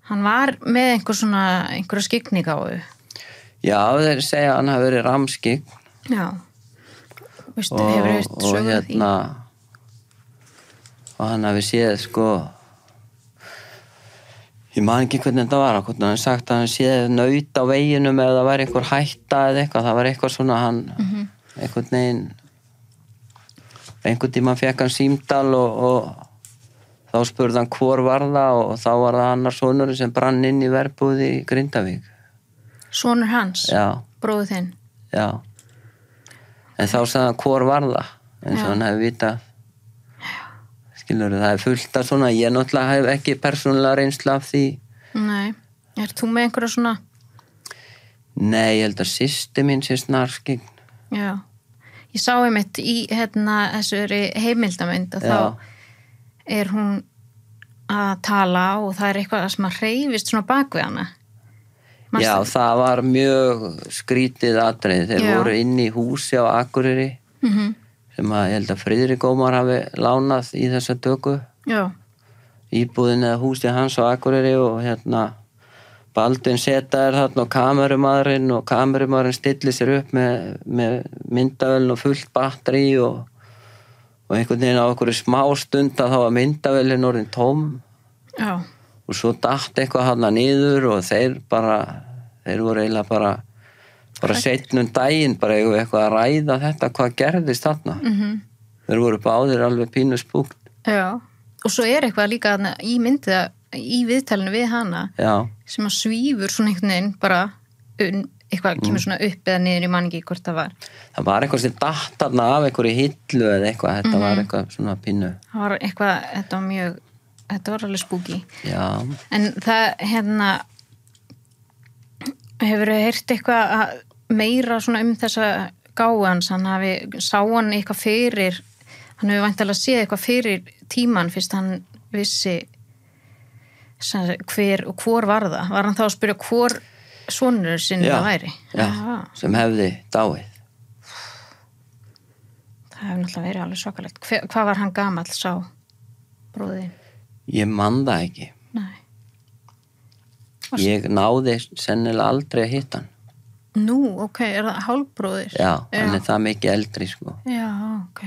Hann var með einhverja skyggnigáfu. Já, þeir segja að hann hafi verið ramskygg. Já. Veistu, hefur heyrt sögur af því? Og hann hafi séð, sko, ég man ekki hvernig þetta var, hann hafi sagt að hann séð naut á veginum eða það var einhver hætta eða eitthvað, það var eitthvað svona, hann, einhvern veginn, einhvern tímann fekk hann símtal og þá spurði hann hvor var það og þá var það annar sonurinn sem brann inn í verbúði í Grindavík. Sonur hans? Já. Bróðir þinn? Já. En þá sagði hann hvor var það, eins og hann hefði vitað. Skilur, það er fullt af svona, ég náttúrulega hef ekki persónulega reynslu af því. Nei. Þú með einhverja svona? Nei, ég held að systir mín sé snarskygn. Já. Ég sá einmitt í þessari heimildamynd að þá er hún að tala og það er eitthvað sem að hreyfist svona bak við hana. Já, það var mjög skrítið atriði. Þeir voru inn í húsi á Akureyri sem að ég held að Friðrik Ómar hafi lánað í þessa töku. Já. Íbúðin eða húsi hans á Akureyri og Baldvin setaður þarna og kamerumaðurinn stillir sér upp með myndavélin og fullt batteri og einhvern veginn á einhverju smá stund að þá var myndavélin orðin tóm. Já. Og svo datt eitthvað þarna niður og þeir voru eiginlega bara seinum daginn bara eitthvað að ræða þetta, hvað gerðist þarna. Þeir voru báðir alveg pínu spúkt. Já. Og svo er eitthvað líka þarna í myndið í viðtalinu við hana sem að svífur svona einhvern veginn bara eitthvað kemur svona upp eða niður í manningi hvort það var. Það var eitthvað sem datt þarna af einhverju hillu eða eitthvað, þetta var eitthvað svona pínu. Það var eitthvað, þetta var alveg spooky. Já. En það, hefurðu heyrt eitthvað meira svona þessa gáfu hans, sá hann eitthvað fyrir, hann hefur væntanlega séð eitthvað fyrir tíman fyrst hann vissi hver og hvor var það? Var hann þá að spyrja hvor sonur sinni það væri? Já, sem hefði dáið. Það hefur náttúrulega verið alveg svakalegt. Hvað var hann gamall sá bróðin? Ég man það ekki. Nei. Ég náði sennilega aldrei að hitta hann. Nú, ok, er það hálfbróðir? Já, hann er það mikið eldri, sko. Já, ok.